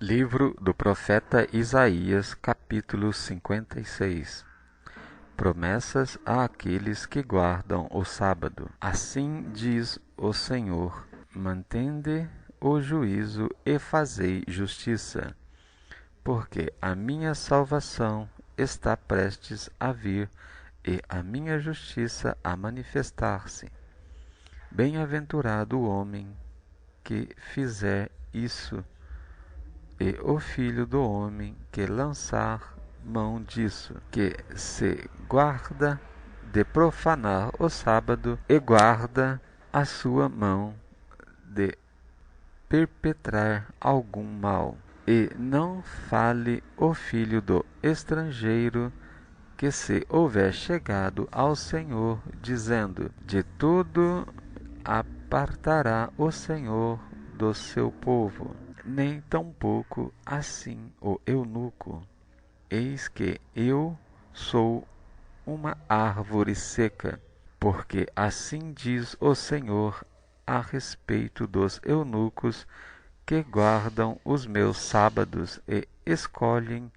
Livro do profeta Isaías, capítulo 56. Promessas àqueles que guardam o sábado. Assim diz o Senhor: mantende o juízo e fazei justiça, porque a minha salvação está prestes a vir e a minha justiça a manifestar-se. Bem-aventurado o homem que fizer isso, e o filho do homem que lançar mão disso, que se guarda de profanar o sábado e guarda a sua mão de perpetrar algum mal. E não fale o filho do estrangeiro que se houver chegado ao Senhor, dizendo: de tudo apartará o Senhor do seu povo, nem tampouco assim o eunuco. Eis que eu sou uma árvore seca, porque assim diz o Senhor a respeito dos eunucos que guardam os meus sábados e escolhem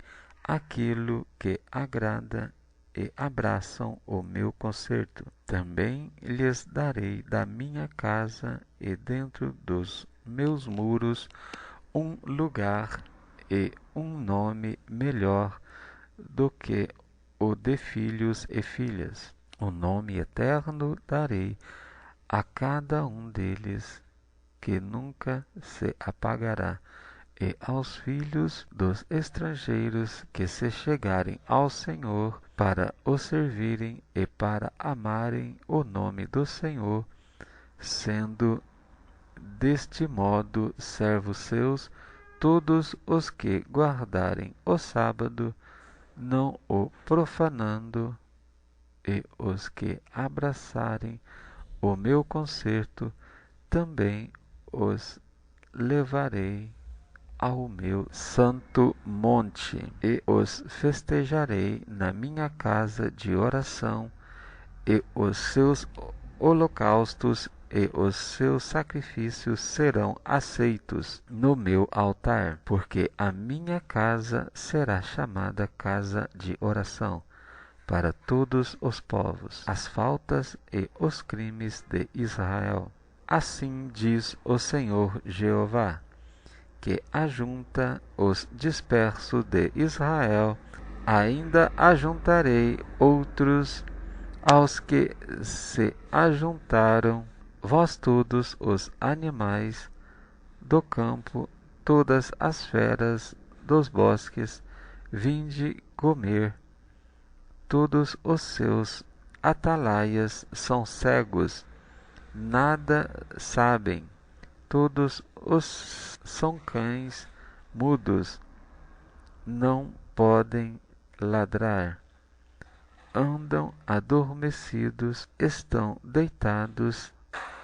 aquilo que agrada e abraçam o meu concerto. Também lhes darei da minha casa e dentro dos meus muros um lugar e um nome melhor do que o de filhos e filhas. O nome eterno darei a cada um deles, que nunca se apagará, e aos filhos dos estrangeiros que se chegarem ao Senhor para o servirem e para amarem o nome do Senhor, sendo deste modo servos seus, todos os que guardarem o sábado, não o profanando, e os que abraçarem o meu concerto, também os levarei ao meu santo monte, e os festejarei na minha casa de oração, e os seus holocaustos e os seus sacrifícios serão aceitos no meu altar, porque a minha casa será chamada casa de oração para todos os povos, as faltas e os crimes de Israel. Assim diz o Senhor Jeová, que ajunta os dispersos de Israel, ainda ajuntarei outros aos que se ajuntaram, vós todos os animais do campo, todas as feras dos bosques, vinde comer. Todos os seus atalaias são cegos, nada sabem. Todos os são cães mudos, não podem ladrar. Andam adormecidos, estão deitados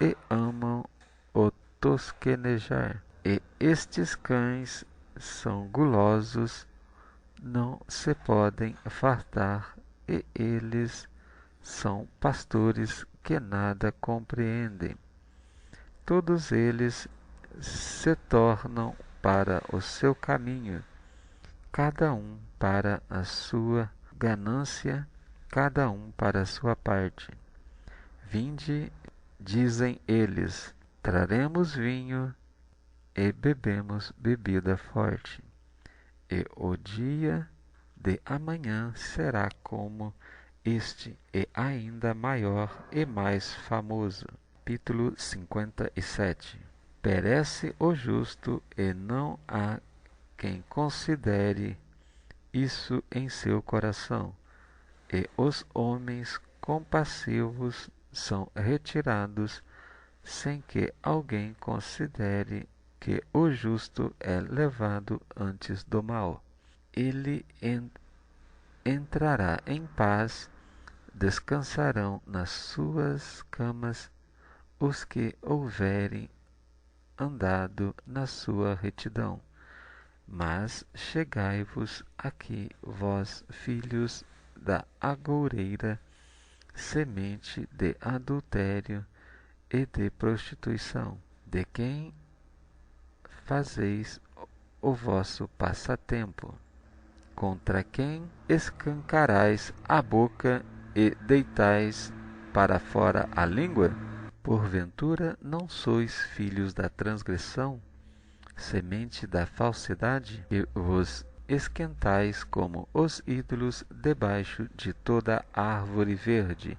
e amam o tosquenejar. E estes cães são gulosos, não se podem fartar, e eles são pastores que nada compreendem. Todos eles se tornam para o seu caminho, cada um para a sua ganância, cada um para a sua parte. Vinde, dizem eles, traremos vinho e bebemos bebida forte, e o dia de amanhã será como este, e ainda maior e mais famoso. Capítulo 57. Perece o justo, e não há quem considere isso em seu coração, e os homens compassivos são retirados, sem que alguém considere que o justo é levado antes do mal. Ele entrará em paz, descansarão nas suas camas os que houverem andado na sua retidão. Mas chegai-vos aqui, vós filhos da agoureira, semente de adultério e de prostituição, de quem fazeis o vosso passatempo? Contra quem escancarais a boca e deitais para fora a língua? Porventura não sois filhos da transgressão, semente da falsidade, e vos esquentais como os ídolos debaixo de toda árvore verde,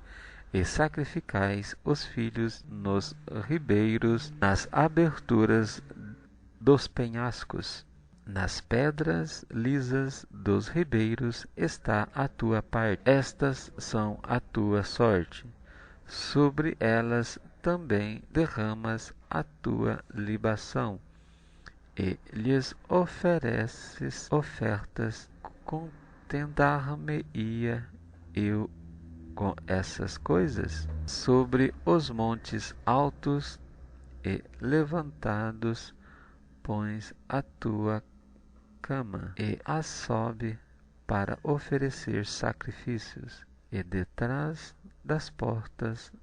e sacrificais os filhos nos ribeiros, nas aberturas dos penhascos. Nas pedras lisas dos ribeiros está a tua parte, estas são a tua sorte. Sobre elas também derramas a tua libação, e lhes ofereces ofertas. Contentar-me-ia eu com essas coisas? Sobre os montes altos e levantados pões a tua cama, e a sobe para oferecer sacrifícios, e detrás das portas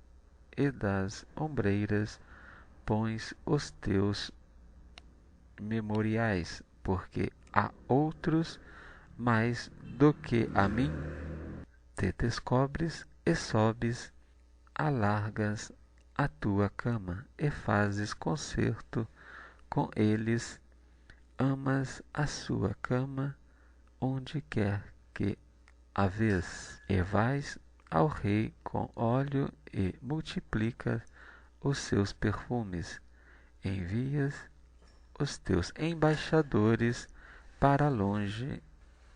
e das ombreiras pões os teus memoriais, porque há outros mais do que a mim. Te descobres e sobes, alargas a tua cama e fazes concerto com eles, amas a sua cama onde quer que a vês, e vais ao rei com óleo e multiplicas os seus perfumes, envias os teus embaixadores para longe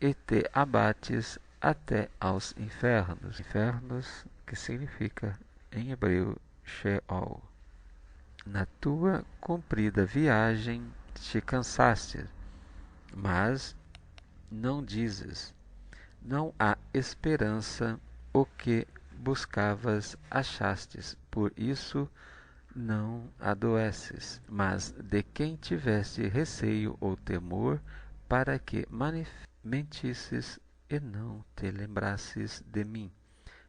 e te abates até aos infernos. Infernos, que significa em hebreu Sheol. Na tua comprida viagem te cansaste, mas não dizes: não há esperança, o que buscavas achastes, por isso não adoeces. Mas de quem tiveste receio ou temor, para que mentisses e não te lembrasses de mim,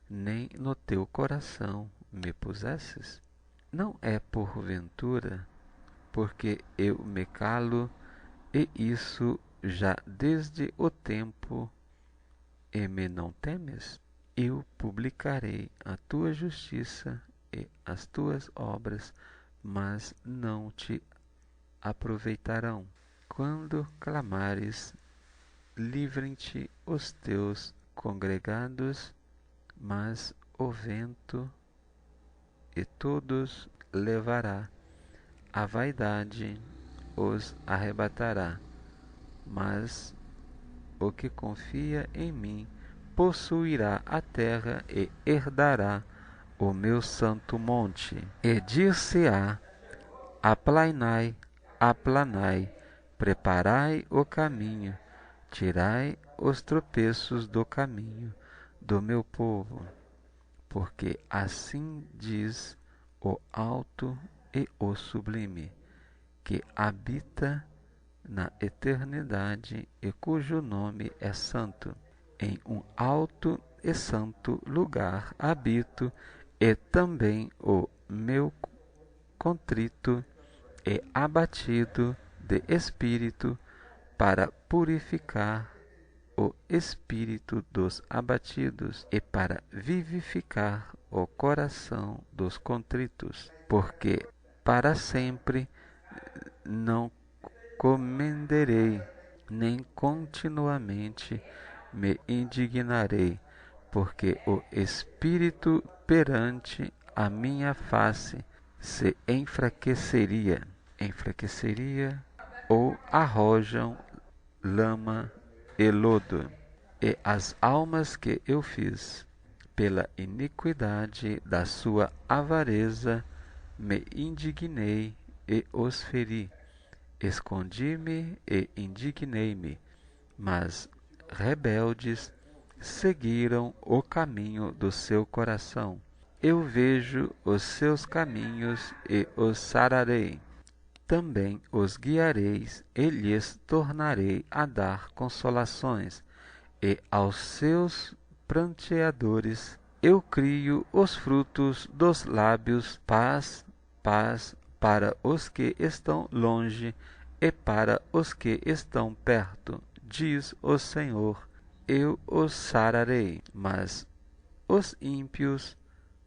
nem no teu coração me pusesses? Não é porventura porque eu me calo, e isso já desde o tempo, e me não temes? Eu publicarei a tua justiça e as tuas obras, mas não te aproveitarão. Quando clamares, livrem-te os teus congregados, mas o vento e todos levará, a vaidade os arrebatará. Mas o que confia em mim possuirá a terra e herdará o meu santo monte. E dir-se-á: aplanai, aplanai, preparai o caminho, tirai os tropeços do caminho do meu povo. Porque assim diz o alto e o sublime, que habita na eternidade e cujo nome é santo. Em um alto e santo lugar habito, e também o meu contrito e abatido de espírito, para purificar o espírito dos abatidos e para vivificar o coração dos contritos. Porque para sempre não comenderei, nem continuamente me indignarei, porque o espírito perante a minha face se enfraqueceria, ou arrojam lama e lodo. E as almas que eu fiz, pela iniquidade da sua avareza, me indignei e os feri. Escondi-me e indignei-me, mas rebeldes seguiram o caminho do seu coração. Eu vejo os seus caminhos e os sararei. Também os guiareis e lhes tornarei a dar consolações, e aos seus pranteadores eu crio os frutos dos lábios, paz, paz para os que estão longe e para os que estão perto, diz o Senhor, eu os sararei. Mas os ímpios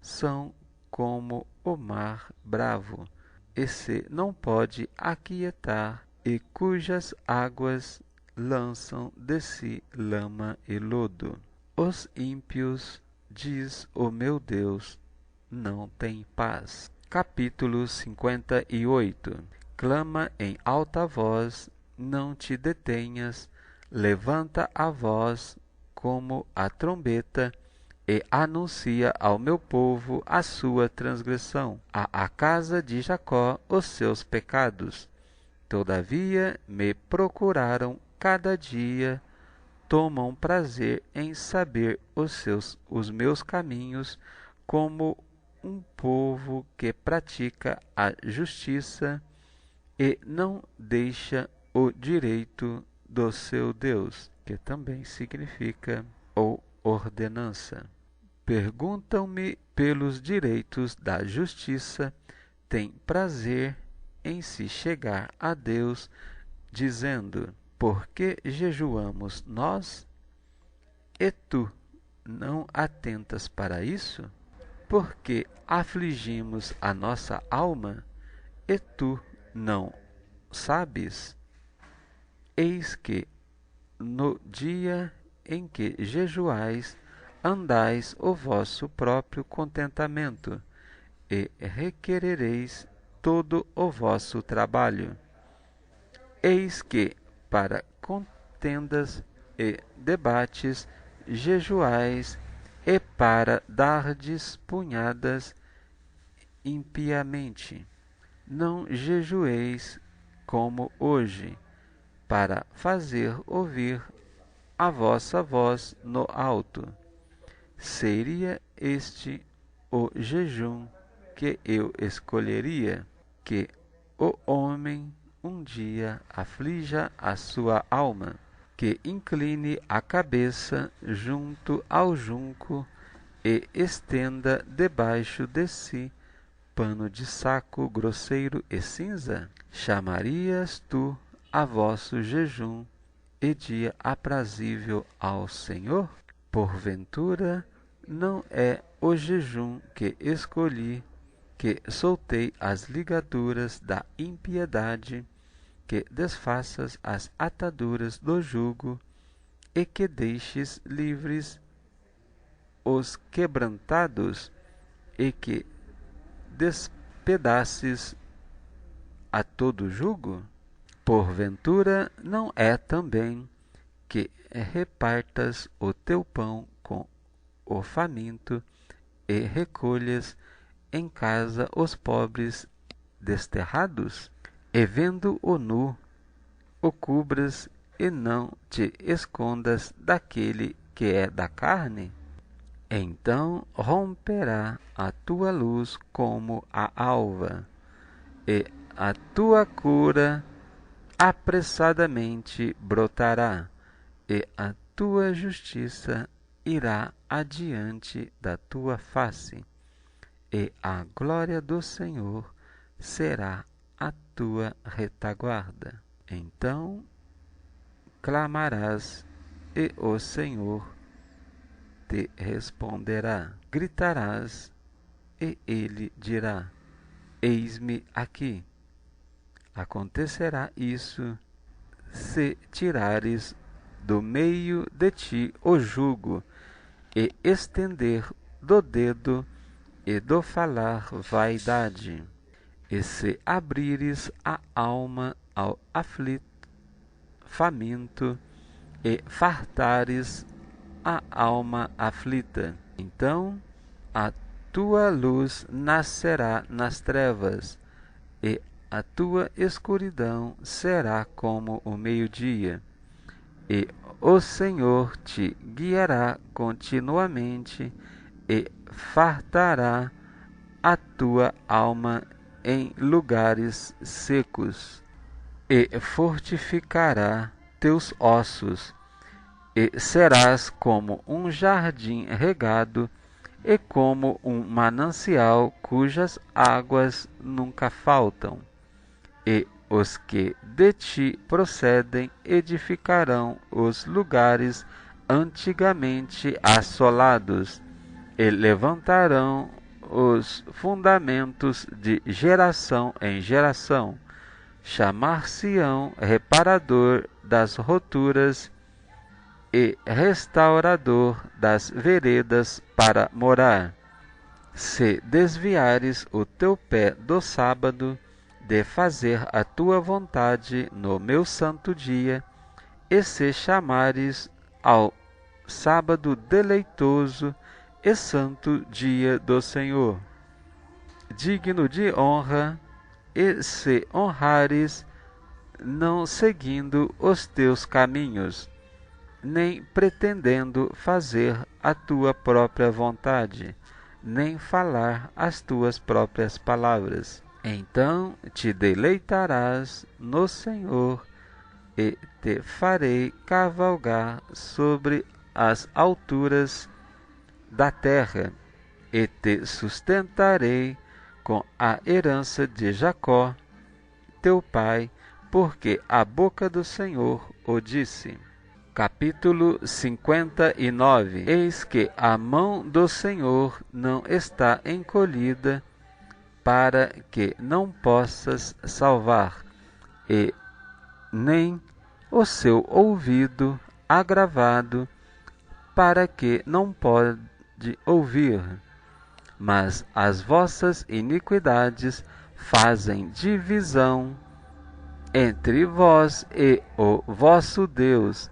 são como o mar bravo, e se não pode aquietar, e cujas águas lançam de si lama e lodo. Os ímpios, diz o meu Deus, não têm paz. Capítulo 58. Clama em alta voz, não te detenhas, levanta a voz como a trombeta, e anuncia ao meu povo a sua transgressão, à casa de Jacó os seus pecados. Todavia me procuraram cada dia, tomam prazer em saber os meus caminhos, como um povo que pratica a justiça e não deixa o direito do seu Deus, que também significa ou ordenança. Perguntam-me pelos direitos da justiça, têm prazer em se chegar a Deus, dizendo: por que jejuamos nós? E tu não atentas para isso? Porque afligimos a nossa alma? E tu não sabes? Eis que no dia em que jejuais, andais o vosso próprio contentamento, e requerereis todo o vosso trabalho. Eis que, para contendas e debates, jejuais, e para dardes punhadas impiamente. Não jejueis como hoje, para fazer ouvir a vossa voz no alto. Seria este o jejum que eu escolheria, que o homem um dia aflija a sua alma, que incline a cabeça junto ao junco e estenda debaixo de si pano de saco grosseiro e cinza? Chamarias tu a vosso jejum e dia aprazível ao Senhor? Porventura, não é o jejum que escolhi, que soltei as ligaduras da impiedade, que desfaças as ataduras do jugo, e que deixes livres os quebrantados, e que despedaces a todo jugo? Porventura, não é também que repartas o teu pão com o faminto, e recolhas em casa os pobres desterrados? E vendo o nu, o cubras, e não te escondas daquele que é da carne? Então romperá a tua luz como a alva, e a tua cura apressadamente brotará, e a tua justiça irá adiante da tua face, e a glória do Senhor será a tua retaguarda. Então clamarás, e o Senhor te responderá. Gritarás, e ele dirá: eis-me aqui. Acontecerá isso se tirares do meio de ti o jugo, e estender do dedo e do falar vaidade, e se abrires a alma ao aflito, faminto, e fartares a alma aflita, então a tua luz nascerá nas trevas, e a tua escuridão será como o meio-dia. E o Senhor te guiará continuamente, e fartará a tua alma em lugares secos, e fortificará teus ossos, e serás como um jardim regado, e como um manancial cujas águas nunca faltam. E os que de ti procedem edificarão os lugares antigamente assolados e levantarão os fundamentos de geração em geração. Chamar-se-ão reparador das roturas e restaurador das veredas para morar. Se desviares o teu pé do sábado, de fazer a tua vontade no meu santo dia, e se chamares ao sábado deleitoso e santo dia do Senhor, digno de honra, e se honrares, não seguindo os teus caminhos, nem pretendendo fazer a tua própria vontade, nem falar as tuas próprias palavras. Então te deleitarás no Senhor, e te farei cavalgar sobre as alturas da terra, e te sustentarei com a herança de Jacó, teu pai, porque a boca do Senhor o disse. Capítulo 59. Eis que a mão do Senhor não está encolhida, para que não possas salvar, e nem o seu ouvido agravado, para que não pode ouvir. Mas as vossas iniquidades fazem divisão entre vós e o vosso Deus,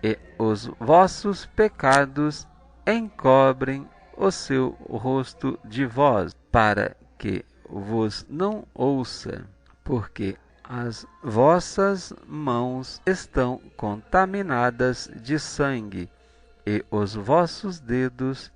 e os vossos pecados encobrem o seu rosto de vós, para que vos não ouça, porque as vossas mãos estão contaminadas de sangue, e os vossos dedos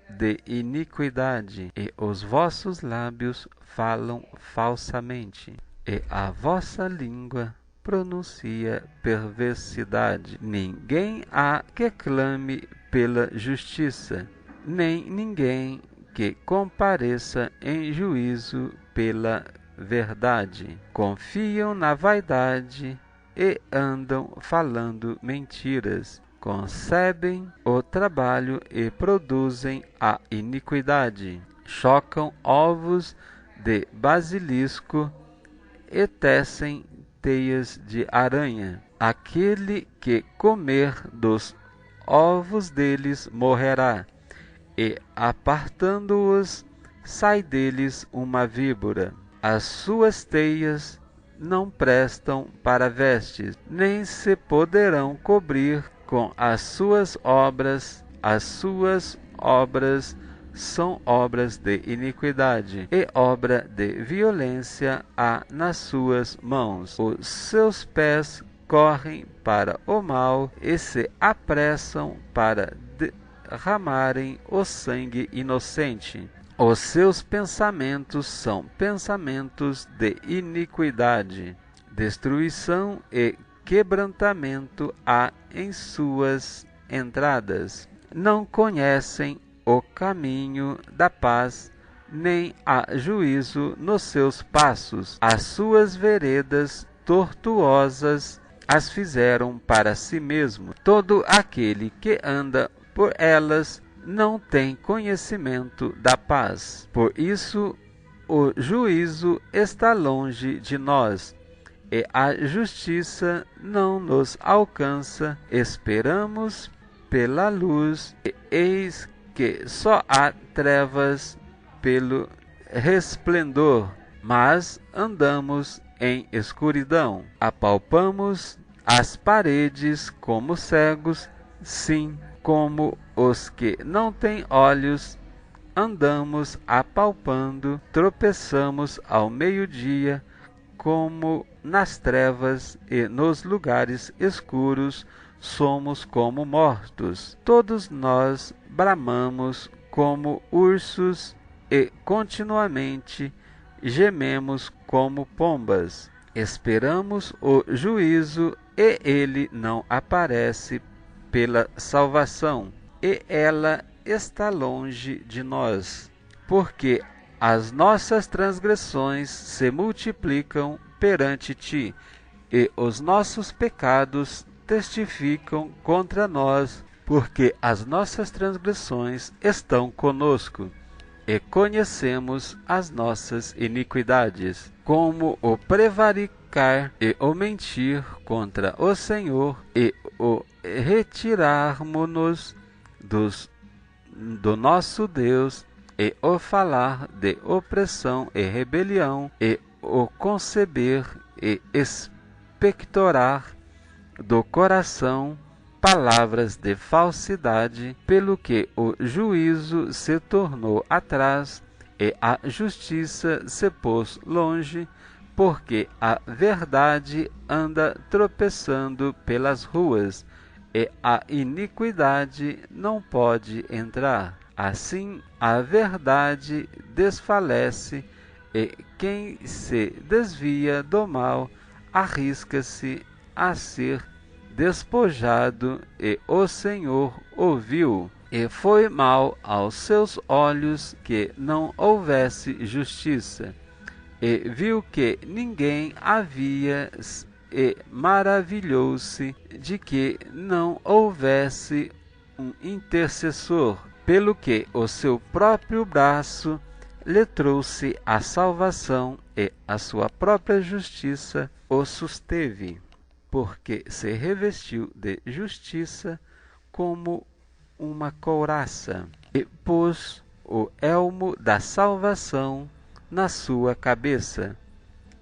de iniquidade, e os vossos lábios falam falsamente, e a vossa língua pronuncia perversidade. Ninguém há que clame pela justiça, nem ninguém que compareça em juízo pela verdade. Confiam na vaidade e andam falando mentiras. Concebem o trabalho e produzem a iniquidade. Chocam ovos de basilisco e tecem teias de aranha. Aquele que comer dos ovos deles morrerá, e apartando-os, sai deles uma víbora. As suas teias não prestam para vestes, nem se poderão cobrir com as suas obras são obras de iniquidade, e obra de violência há nas suas mãos. Os seus pés correm para o mal, e se apressam para derramarem o sangue inocente. Os seus pensamentos são pensamentos de iniquidade. Destruição e quebrantamento há em suas entradas. Não conhecem o caminho da paz, nem há juízo nos seus passos. As suas veredas tortuosas as fizeram para si mesmo. Todo aquele que anda por elas não tem conhecimento da paz. Por isso, o juízo está longe de nós, e a justiça não nos alcança. Esperamos pela luz, e eis que só há trevas pelo resplendor, mas andamos em escuridão. Apalpamos as paredes como cegos, sim, como os que não têm olhos, andamos apalpando, tropeçamos ao meio-dia, como nas trevas e nos lugares escuros, somos como mortos. Todos nós bramamos como ursos e continuamente gememos como pombas. Esperamos o juízo, e ele não aparece pela salvação, e ela está longe de nós, porque as nossas transgressões se multiplicam perante ti, e os nossos pecados testificam contra nós, porque as nossas transgressões estão conosco, e conhecemos as nossas iniquidades, como o prevaricar e o mentir contra o Senhor, e o retirarmos-nos do nosso Deus, e o falar de opressão e rebelião, e o conceber e expectorar do coração palavras de falsidade, pelo que o juízo se tornou atrás e a justiça se pôs longe, porque a verdade anda tropeçando pelas ruas, e a iniquidade não pode entrar. Assim, a verdade desfalece, e quem se desvia do mal arrisca-se a ser despojado, e o Senhor ouviu, e foi mal aos seus olhos que não houvesse justiça, e viu que ninguém havia, e maravilhou-se de que não houvesse um intercessor, pelo que o seu próprio braço lhe trouxe a salvação, e a sua própria justiça o susteve, porque se revestiu de justiça como uma couraça, e pôs o elmo da salvação na sua cabeça,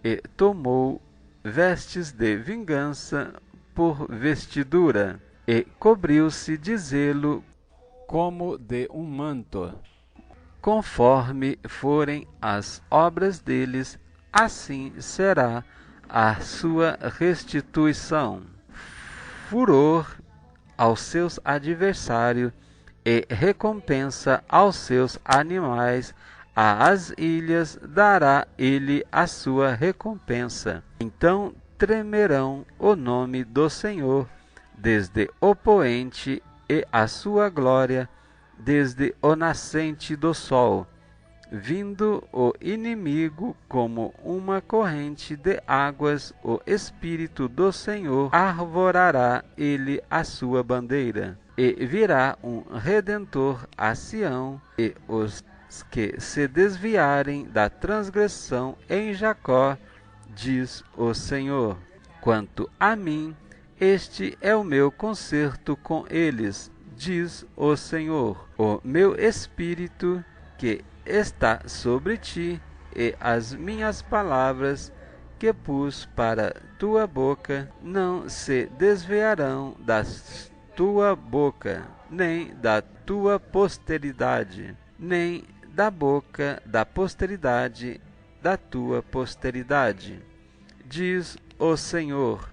e tomou vestes de vingança por vestidura, e cobriu-se de zelo como de um manto. Conforme forem as obras deles, assim será a sua restituição. Furor aos seus adversários, e recompensa aos seus animais, às ilhas dará ele a sua recompensa. Então tremerão o nome do Senhor desde o poente, e a sua glória desde o nascente do sol. Vindo o inimigo como uma corrente de águas, o Espírito do Senhor arvorará ele a sua bandeira. E virá um Redentor a Sião, e os que se desviarem da transgressão em Jacó, diz o Senhor. Quanto a mim, este é o meu concerto com eles, diz o Senhor. O meu Espírito que está sobre ti, e as minhas palavras que pus para tua boca não se desviarão da tua boca, nem da tua posteridade, nem da boca da posteridade da tua posteridade, diz o Senhor,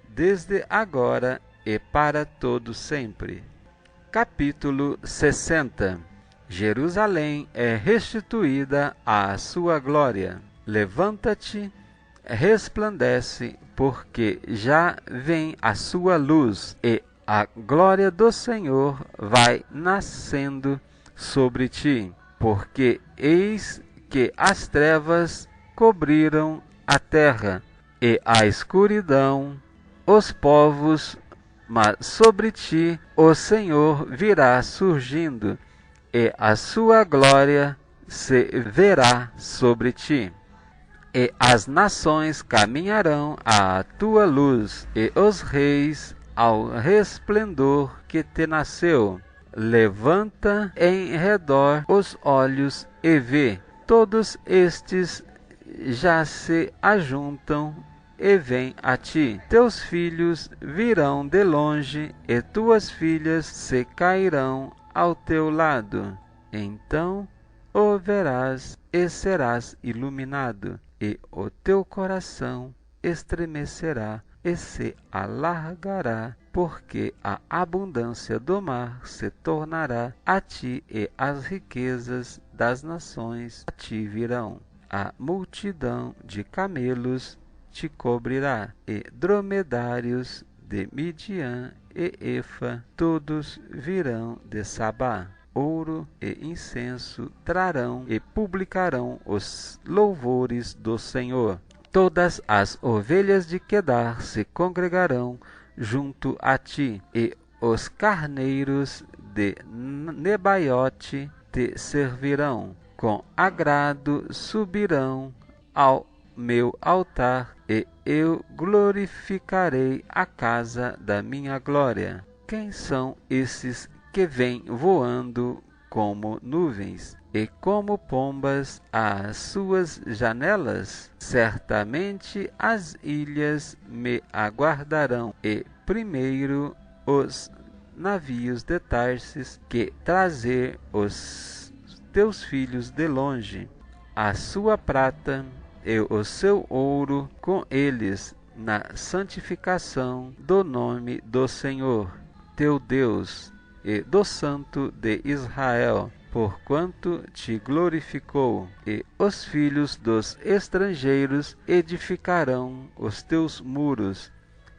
desde agora e para todo sempre. Capítulo 60. Jerusalém é restituída à sua glória. Levanta-te, resplandece, porque já vem a sua luz, e a glória do Senhor vai nascendo sobre ti. Porque eis que as trevas cobriram a terra, e a escuridão os povos, mas sobre ti o Senhor virá surgindo, e a sua glória se verá sobre ti. E as nações caminharão à tua luz, e os reis ao resplendor que te nasceu. Levanta em redor os olhos e vê, todos estes já se ajuntam e vêm a ti. Teus filhos virão de longe, e tuas filhas se cairão ao teu lado. Então o verás e serás iluminado, e o teu coração estremecerá e se alargará, porque a abundância do mar se tornará a ti, e as riquezas das nações a ti virão. A multidão de camelos te cobrirá, e dromedários de Midian e Efa, todos virão de Sabá. Ouro e incenso trarão, e publicarão os louvores do Senhor. Todas as ovelhas de Quedar se congregarão junto a ti, e os carneiros de Nebaiote te servirão. Com agrado subirão ao meu altar, e eu glorificarei a casa da minha glória. Quem são esses que vêm voando como nuvens e como pombas às suas janelas? Certamente as ilhas me aguardarão, e primeiro os navios de Tarsis que trazer os teus filhos de longe, a sua prata e o seu ouro com eles, na santificação do nome do Senhor, teu Deus, e do Santo de Israel, porquanto te glorificou. E os filhos dos estrangeiros edificarão os teus muros,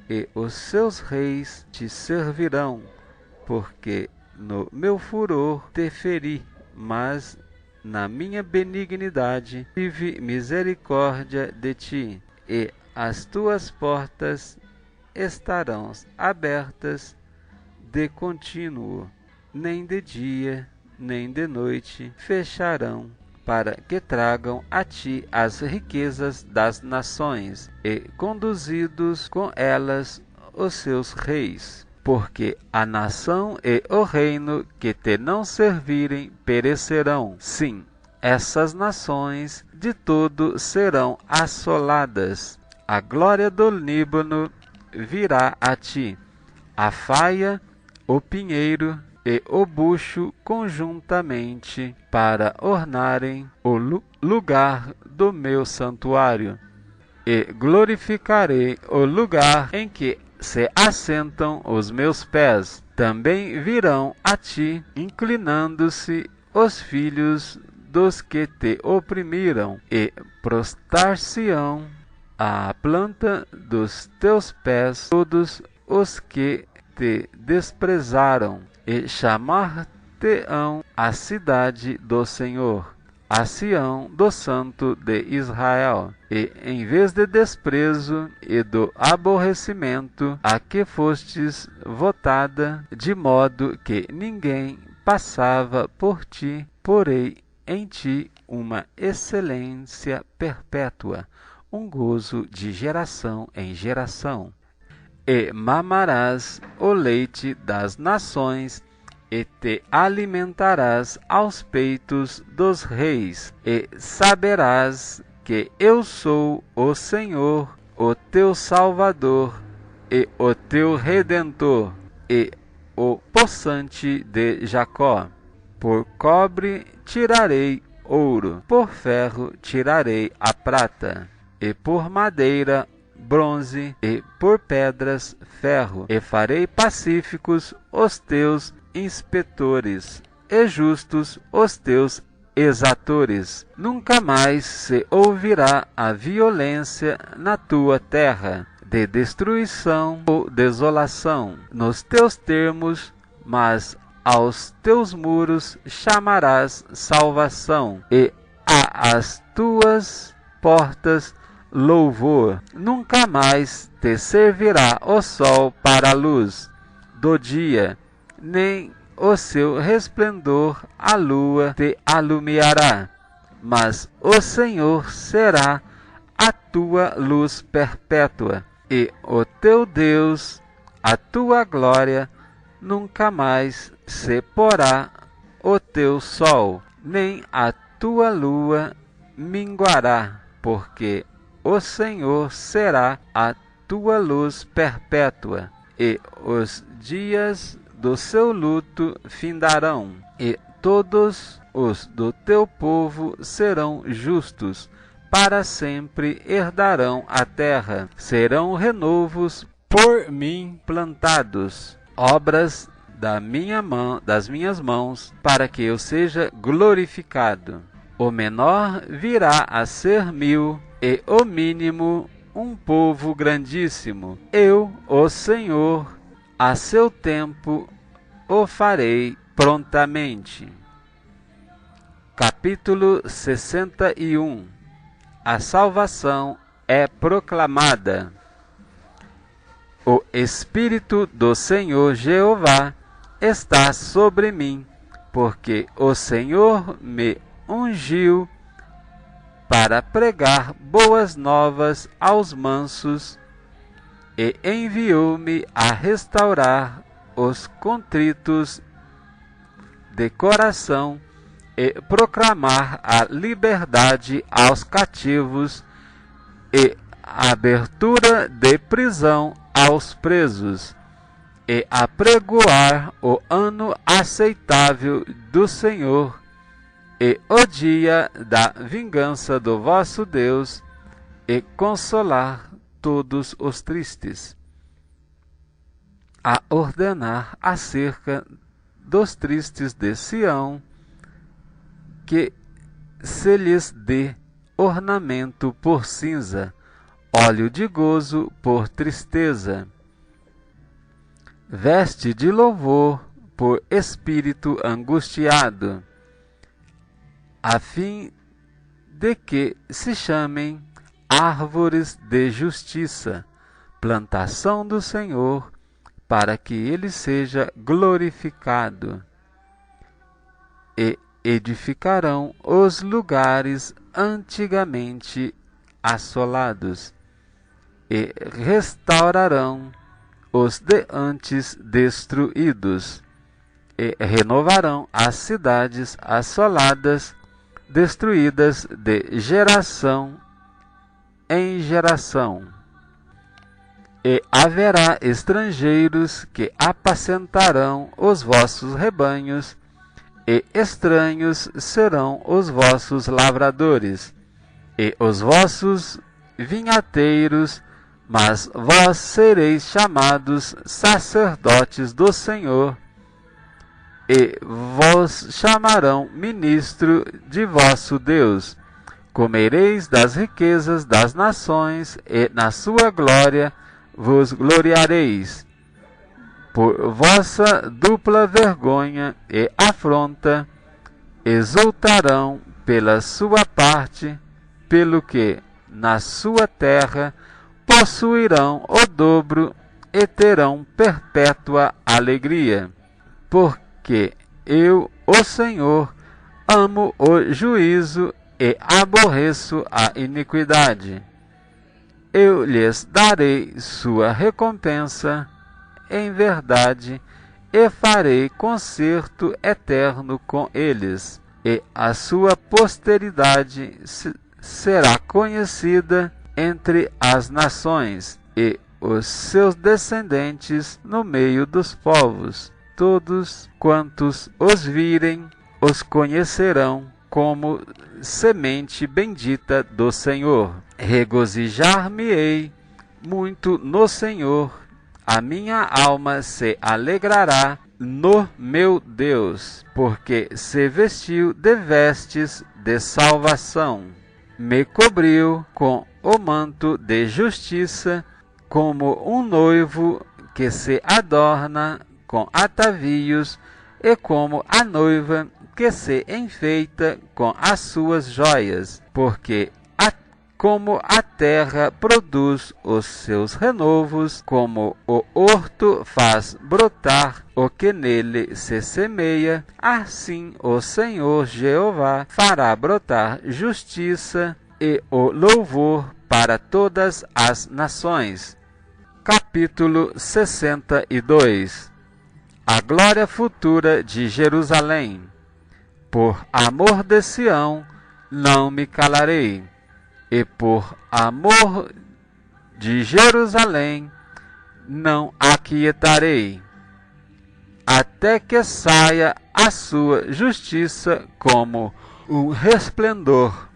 e os seus reis te servirão, porque no meu furor te feri, mas na minha benignidade tive misericórdia de ti, e as tuas portas estarão abertas de contínuo, nem de dia, nem de noite fecharão, para que tragam a ti as riquezas das nações, e conduzidos com elas os seus reis. Porque a nação e o reino que te não servirem perecerão. Sim, essas nações de todo serão assoladas. A glória do Líbano virá a ti, a faia, o pinheiro e o bucho conjuntamente, para ornarem o lugar do meu santuário. E glorificarei o lugar em que se assentam os meus pés. Também virão a ti, inclinando-se os filhos dos que te oprimiram, e prostrar-se-ão à planta dos teus pés todos os que te desprezaram, e chamar-te-ão a cidade do Senhor, a Sião do Santo de Israel. E em vez de desprezo e do aborrecimento a que fostes votada, de modo que ninguém passava por ti, porei em ti uma excelência perpétua, um gozo de geração em geração. E mamarás o leite das nações, e te alimentarás aos peitos dos reis, e saberás que eu sou o Senhor, o teu Salvador, e o teu Redentor, e o possante de Jacó. Por cobre tirarei ouro, por ferro tirarei a prata, e por madeira bronze, e por pedras ferro, e farei pacíficos os teus inspetores, e justos os teus exatores. Nunca mais se ouvirá a violência na tua terra, de destruição ou desolação nos teus termos, mas aos teus muros chamarás salvação, e às tuas portas louvor. Nunca mais te servirá o sol para a luz do dia, nem o seu resplendor a lua te alumiará, mas o Senhor será a tua luz perpétua, e o teu Deus, a tua glória. Nunca mais se porá o teu sol, nem a tua lua minguará, porque o Senhor será a tua luz perpétua, e os dias do seu luto findarão, e todos os do teu povo serão justos, para sempre herdarão a terra, serão renovos por mim plantados, obras das minhas mãos, para que eu seja glorificado. O menor virá a ser 1000, e o mínimo um povo grandíssimo. Eu, o Senhor, a seu tempo o farei prontamente. Capítulo 61. A salvação é proclamada. O Espírito do Senhor Jeová está sobre mim, porque o Senhor me ungiu para pregar boas novas aos mansos e enviou-me a restaurar os contritos de coração e proclamar a liberdade aos cativos e a abertura de prisão aos presos, e apregoar o ano aceitável do Senhor e o dia da vingança do vosso Deus, e consolar todos os tristes, a ordenar acerca dos tristes de Sião, que se lhes dê ornamento por cinza, óleo de gozo por tristeza, veste de louvor por espírito angustiado, a fim de que se chamem árvores de justiça, plantação do Senhor, para que ele seja glorificado. E edificarão os lugares antigamente assolados, e restaurarão os de antes destruídos, e renovarão as cidades assoladas, destruídas de geração em geração. E haverá estrangeiros que apacentarão os vossos rebanhos, e estranhos serão os vossos lavradores, e os vossos vinhateiros, mas vós sereis chamados sacerdotes do Senhor, e vos chamarão ministro de vosso Deus. Comereis das riquezas das nações, e na sua glória vos gloriareis. Por vossa dupla vergonha e afronta, exultarão pela sua parte, pelo que na sua terra possuirão o dobro e terão perpétua alegria. Porque eu, o Senhor, amo o juízo e aborreço a iniquidade. Eu lhes darei sua recompensa em verdade, e farei concerto eterno com eles, e a sua posteridade será conhecida entre as nações, e os seus descendentes no meio dos povos. Todos quantos os virem, os conhecerão como semente bendita do Senhor. Regozijar-me-ei muito no Senhor, a minha alma se alegrará no meu Deus, porque se vestiu de vestes de salvação, me cobriu com o manto de justiça, como um noivo que se adorna com atavios, e como a noiva que se enfeita com as suas joias, porque como a terra produz os seus renovos, como o horto faz brotar o que nele se semeia, assim o Senhor Jeová fará brotar justiça e o louvor para todas as nações. Capítulo 62. A glória futura de Jerusalém. Por amor de Sião não me calarei, e por amor de Jerusalém não aquietarei, até que saia a sua justiça como um resplendor,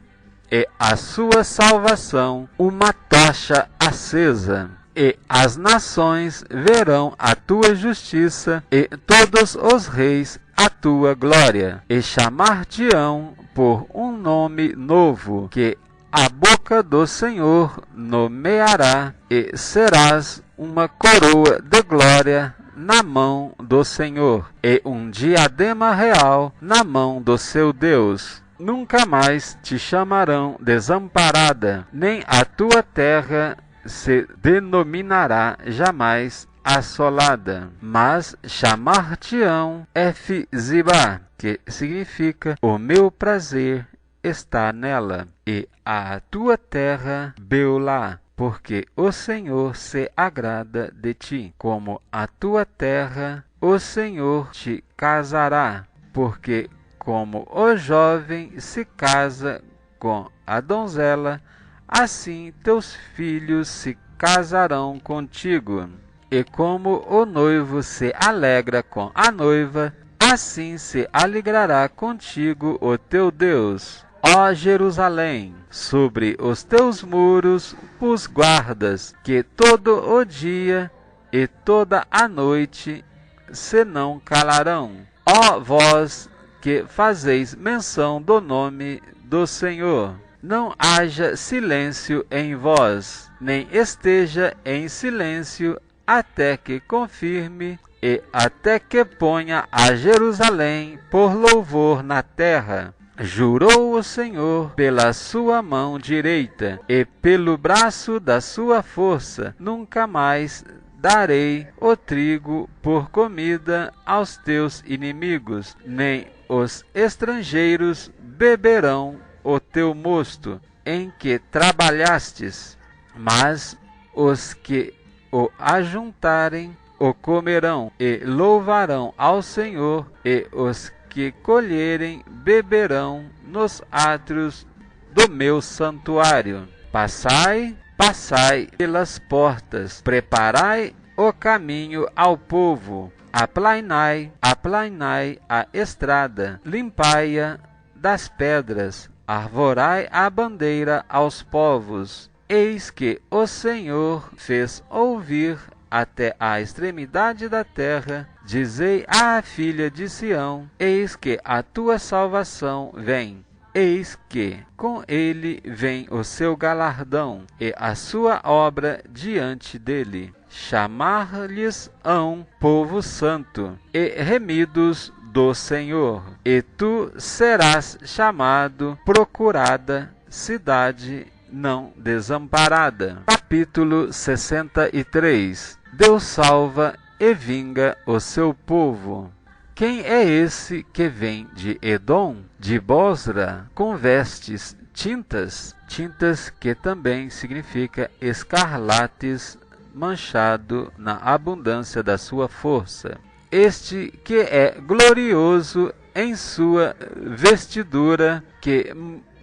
e a sua salvação uma tocha acesa. E as nações verão a tua justiça, e todos os reis a tua glória, e chamar-te-ão por um nome novo, que a boca do Senhor nomeará, e serás uma coroa de glória na mão do Senhor, e um diadema real na mão do seu Deus. nunca mais te chamarão desamparada, nem a tua terra se denominará jamais assolada, mas chamar-te-ão Efzibá, que significa o meu prazer está nela, e a tua terra Beulá, porque o Senhor se agrada de ti. Como a tua terra, o Senhor te casará, porque como o jovem se casa com a donzela, assim teus filhos se casarão contigo. E como o noivo se alegra com a noiva, assim se alegrará contigo o teu Deus. Ó Jerusalém, sobre os teus muros pus guardas, que todo o dia e toda a noite se não calarão. Ó vós que fazeis menção do nome do Senhor, não haja silêncio em vós, nem esteja em silêncio até que confirme e até que ponha a Jerusalém por louvor na terra. Jurou o Senhor pela sua mão direita e pelo braço da sua força, nunca mais darei o trigo por comida aos teus inimigos, nem os estrangeiros beberão o teu mosto em que trabalhastes, mas os que o ajuntarem o comerão e louvarão ao Senhor, e os que colherem beberão nos átrios do meu santuário. Passai, passai pelas portas, preparai o caminho ao povo, aplainai, aplainai a estrada, limpai-a das pedras, arvorai a bandeira aos povos. Eis que o Senhor fez ouvir até a extremidade da terra. Dizei à filha de Sião: eis que a tua salvação vem. Eis que com ele vem o seu galardão e a sua obra diante dele. Chamar-lhes-ão povo santo e remidos do Senhor, e tu serás chamado procurada cidade não desamparada. Capítulo 63. Deus salva e vinga o seu povo. Quem é esse que vem de Edom, de Bosra, com vestes tintas? Tintas que também significa escarlates, manchado na abundância da sua força. Este que é glorioso em sua vestidura, que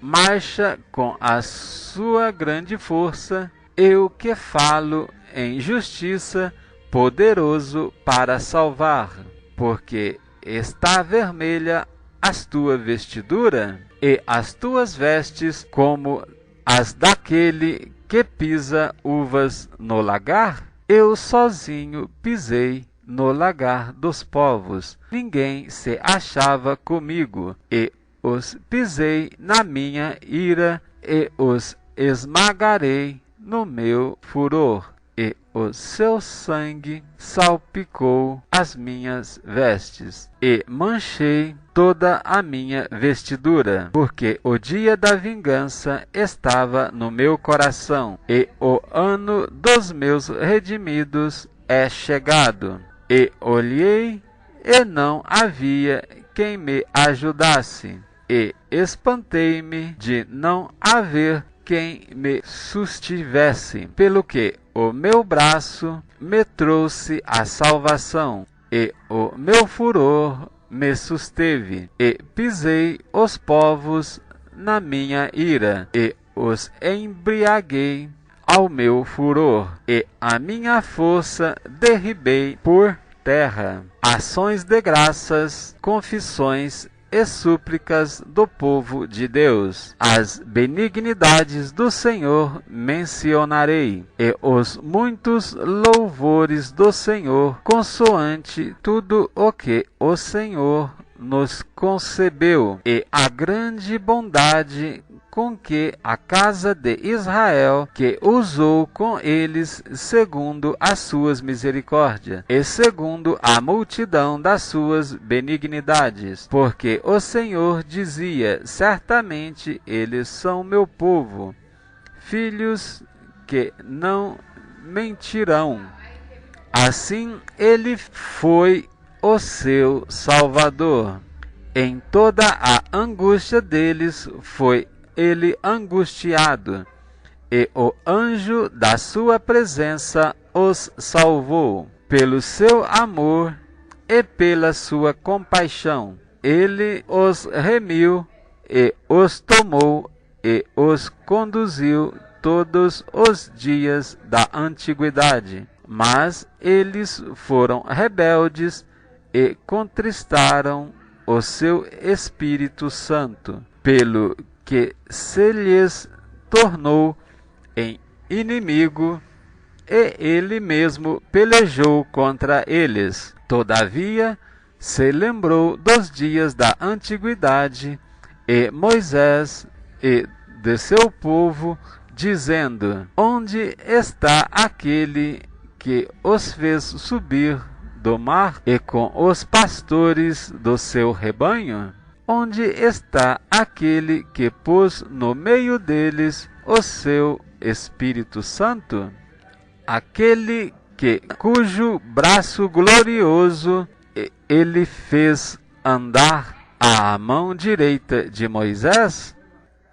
marcha com a sua grande força, eu que falo em justiça, poderoso para salvar, porque está vermelha a tua vestidura, e as tuas vestes como as daquele que pisa uvas no lagar? Eu sozinho pisei no lagar dos povos, ninguém se achava comigo, e os pisei na minha ira, e os esmagarei no meu furor, e o seu sangue salpicou as minhas vestes, e manchei toda a minha vestidura, porque o dia da vingança estava no meu coração, e o ano dos meus redimidos é chegado. E olhei, e não havia quem me ajudasse, e espantei-me de não haver quem me sustivesse, pelo que o meu braço me trouxe a salvação, e o meu furor me susteve, e pisei os povos na minha ira, e os embriaguei ao meu furor, e a minha força derribei por terra. Ações de graças, confissões e súplicas do povo de Deus. As benignidades do Senhor mencionarei, e os muitos louvores do Senhor, consoante tudo o que o Senhor nos concebeu, e a grande bondade com que a casa de Israel, que usou com eles segundo as suas misericórdias, e segundo a multidão das suas benignidades. Porque o Senhor dizia: certamente eles são meu povo, filhos que não mentirão. Assim ele foi o seu Salvador. Em toda a angústia deles foi ele angustiado, e o anjo da sua presença os salvou. Pelo seu amor e pela sua compaixão, ele os remiu e os tomou e os conduziu todos os dias da antiguidade. Mas eles foram rebeldes e contristaram o seu Espírito Santo, pelo que se lhes tornou em inimigo, e ele mesmo pelejou contra eles. Todavia se lembrou dos dias da antiguidade e Moisés e de seu povo, dizendo: onde está aquele que os fez subir do mar e com os pastores do seu rebanho? Onde está aquele que pôs no meio deles o seu Espírito Santo? Aquele cujo braço glorioso ele fez andar à mão direita de Moisés,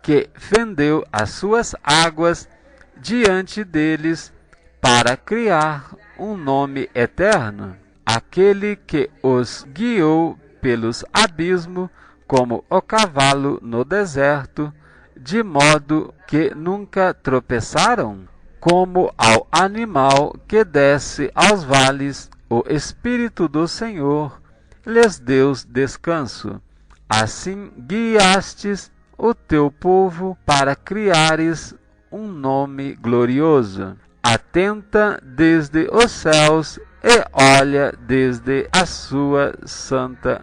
que fendeu as suas águas diante deles para criar um nome eterno. Aquele que os guiou pelos abismos como o cavalo no deserto, de modo que nunca tropeçaram. Como ao animal que desce aos vales, o Espírito do Senhor lhes deu descanso. Assim guiastes o teu povo para criares um nome glorioso. Atenta desde os céus e olha desde a sua santa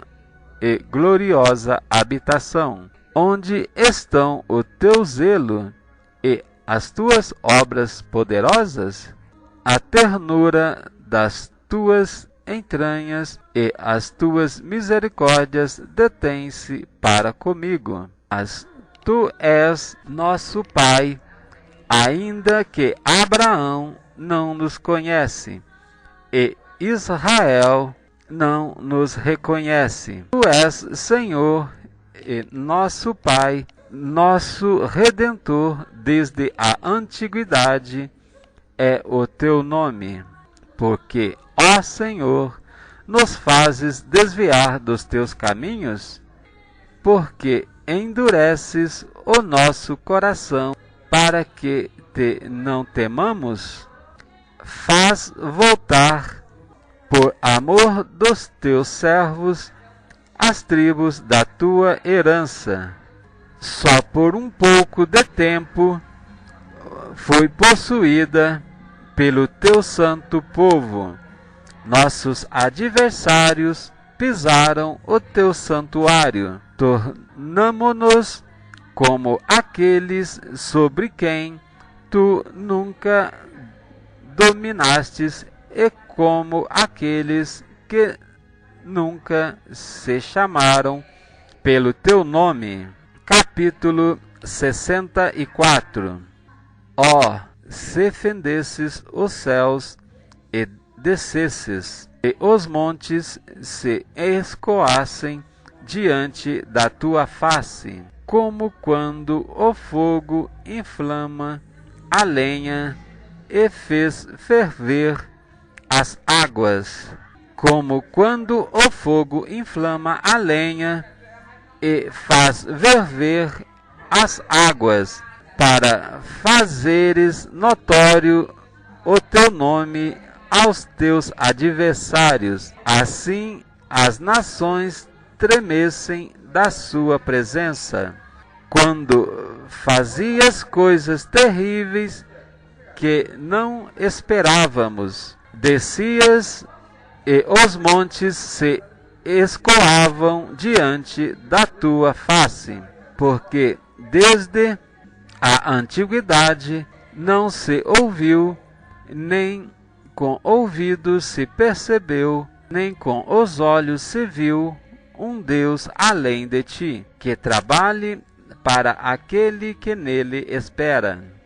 e gloriosa habitação, onde estão o teu zelo e as tuas obras poderosas, a ternura das tuas entranhas e as tuas misericórdias detêm-se para comigo. Mas tu és nosso Pai, ainda que Abraão não nos conhece e Israel não nos reconhece. Tu és Senhor e nosso Pai, nosso Redentor desde a antiguidade é o teu nome, porque, ó Senhor, nos fazes desviar dos teus caminhos, porque endureces o nosso coração para que te não temamos. Faz voltar, por amor dos teus servos, as tribos da tua herança. Só por um pouco de tempo foi possuída pelo teu santo povo. Nossos adversários pisaram o teu santuário. Tornamo-nos como aqueles sobre quem tu nunca dominastes e como aqueles que nunca se chamaram pelo teu nome. Capítulo 64. Ó, se fendesses os céus e descesses, e os montes se escoassem diante da tua face, como quando o fogo inflama a lenha e fez ferver as águas, como quando o fogo inflama a lenha e faz ferver as águas, para fazeres notório o teu nome aos teus adversários. Assim as nações tremessem da sua presença. Quando fazias coisas terríveis que não esperávamos, descias e os montes se escoavam diante da tua face, porque desde a antiguidade não se ouviu, nem com ouvidos se percebeu, nem com os olhos se viu um Deus além de ti, que trabalhe para aquele que nele espera.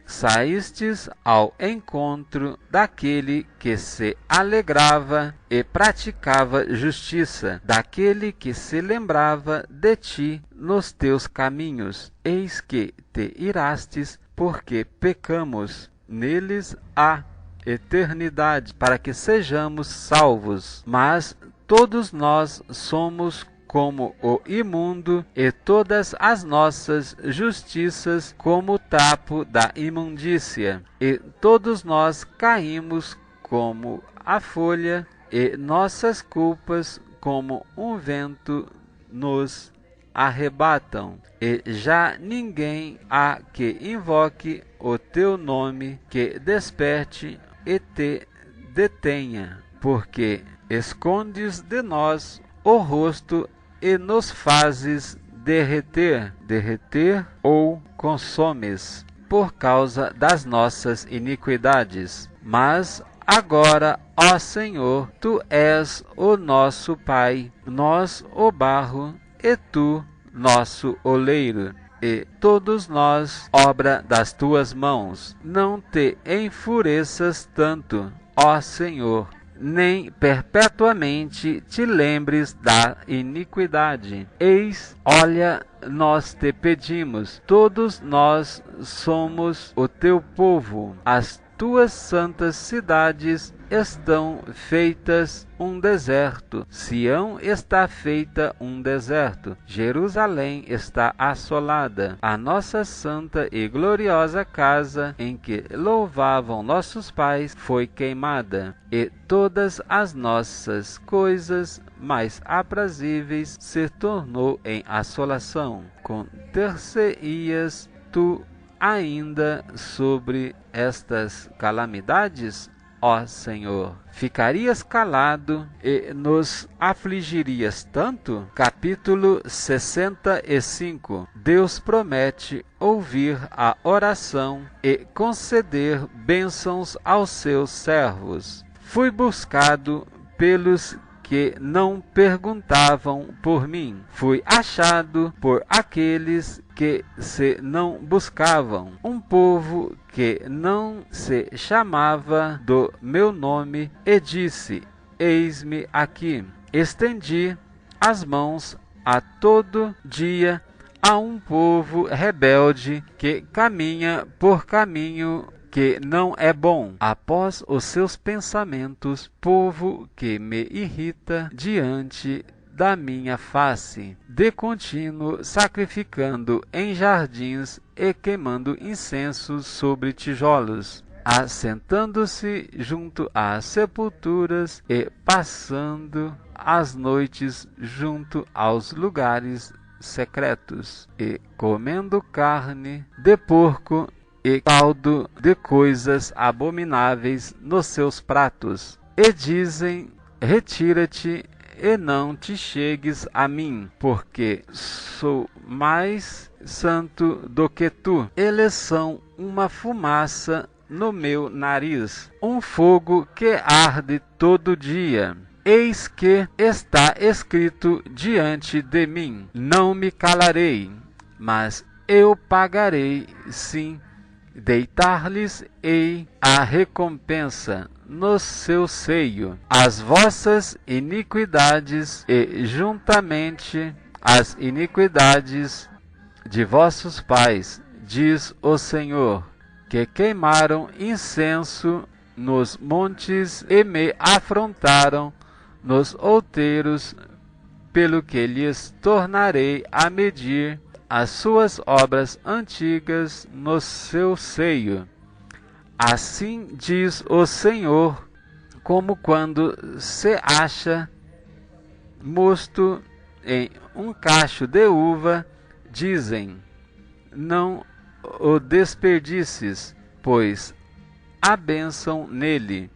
Saístes ao encontro daquele que se alegrava e praticava justiça, daquele que se lembrava de ti nos teus caminhos. Eis que te irastes, porque pecamos. Neles há eternidade, para que sejamos salvos. Mas todos nós somos como o imundo, e todas as nossas justiças como o trapo da imundícia. E todos nós caímos como a folha, e nossas culpas como um vento nos arrebatam. E já ninguém há que invoque o teu nome, que desperte e te detenha, porque escondes de nós o rosto e nos fazes derreter ou consomes por causa das nossas iniquidades. Mas agora, ó Senhor, tu és o nosso Pai, nós o barro e tu nosso oleiro, e todos nós obra das tuas mãos. Não te enfureças tanto, ó Senhor, nem perpetuamente te lembres da iniquidade. Eis, olha, nós te pedimos, todos nós somos o teu povo, as tuas santas cidades estão feitas um deserto, Sião está feita um deserto, Jerusalém está assolada, a nossa santa e gloriosa casa em que louvavam nossos pais foi queimada, e todas as nossas coisas mais aprazíveis se tornou em assolação. Conter-se-ias tu ainda sobre estas calamidades, ó Senhor? Ficarias calado e nos afligirias tanto? Capítulo 65. Deus promete ouvir a oração e conceder bênçãos aos seus servos. Fui buscado pelos que não perguntavam por mim. Fui achado por aqueles que se não buscavam. Um povo que não se chamava do meu nome, e disse: eis-me aqui. Estendi as mãos a todo dia a um povo rebelde que caminha por caminho que não é bom, após os seus pensamentos, povo que me irrita diante da minha face, de contínuo sacrificando em jardins e queimando incensos sobre tijolos, assentando-se junto às sepulturas e passando as noites junto aos lugares secretos, e comendo carne de porco e caldo de coisas abomináveis nos seus pratos, e dizem: retira-te e não te chegues a mim, porque sou mais santo do que tu. Eles são uma fumaça no meu nariz, um fogo que arde todo dia. Eis que está escrito diante de mim: não me calarei, mas eu pagarei, sim, deitar-lhes-ei a recompensa no seu seio, as vossas iniquidades e juntamente as iniquidades de vossos pais, diz o Senhor, que queimaram incenso nos montes e me afrontaram nos outeiros, pelo que lhes tornarei a medir as suas obras antigas no seu seio. Assim diz o Senhor, como quando se acha mosto em um cacho de uva, dizem: não o desperdices, pois há bênção nele.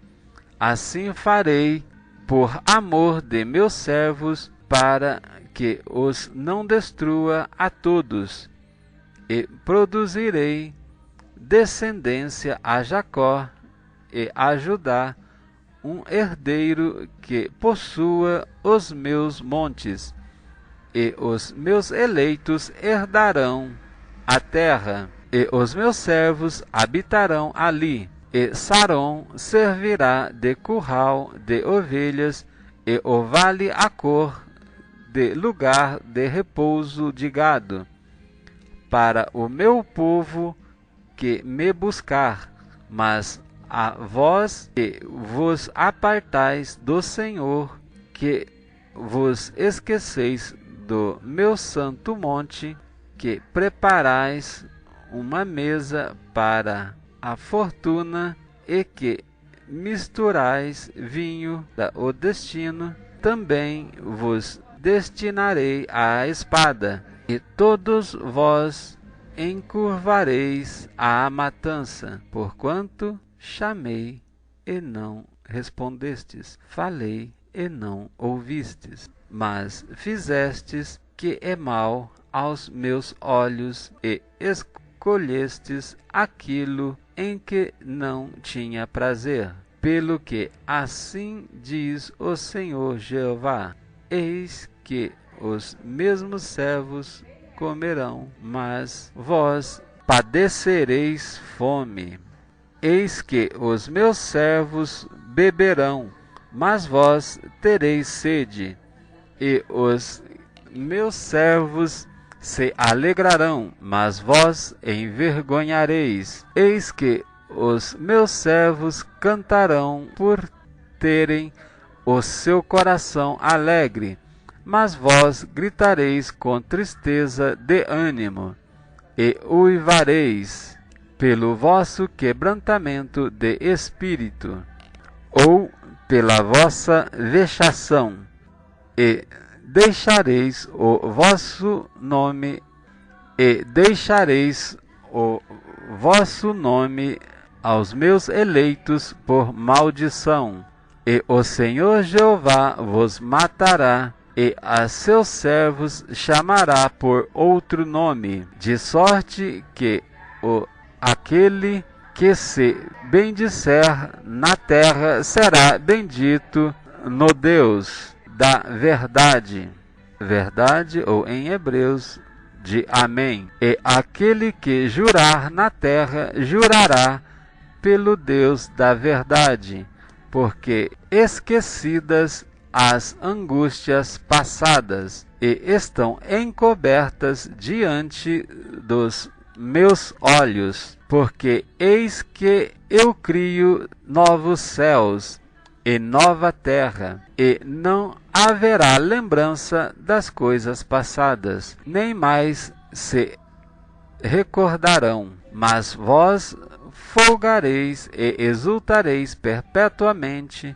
Assim farei por amor de meus servos, para que os não destrua a todos, e produzirei descendência a Jacó e a Judá, um herdeiro que possua os meus montes, e os meus eleitos herdarão a terra, e os meus servos habitarão ali, e Saron servirá de curral de ovelhas, e o vale Acor de lugar de repouso de gado, para o meu povo que me buscar. Mas a vós que vos apartais do Senhor, que vos esqueceis do meu santo monte, que preparais uma mesa para a fortuna, e que misturais vinho o destino, também vos destinarei à espada, e todos vós encurvareis à matança, porquanto chamei e não respondestes, falei e não ouvistes, mas fizestes que é mal aos meus olhos, e escolhestes aquilo em que não tinha prazer. Pelo que assim diz o Senhor Jeová: eis que os mesmos servos comerão, mas vós padecereis fome. Eis que os meus servos beberão, mas vós tereis sede, e os meus servos se alegrarão, mas vós envergonhareis. Eis que os meus servos cantarão por terem o seu coração alegre, mas vós gritareis com tristeza de ânimo, e uivareis pelo vosso quebrantamento de espírito, ou pela vossa vexação, e deixareis o vosso nome, aos meus eleitos por maldição, e o Senhor Jeová vos matará, e a seus servos chamará por outro nome, de sorte que aquele que se bendisser na terra será bendito no Deus da verdade. Verdade, ou em Hebreus, de Amém. E aquele que jurar na terra jurará pelo Deus da verdade, porque esquecidas as angústias passadas, e estão encobertas diante dos meus olhos, porque eis que eu crio novos céus e nova terra, e não haverá lembrança das coisas passadas, nem mais se recordarão, mas vós folgareis e exultareis perpetuamente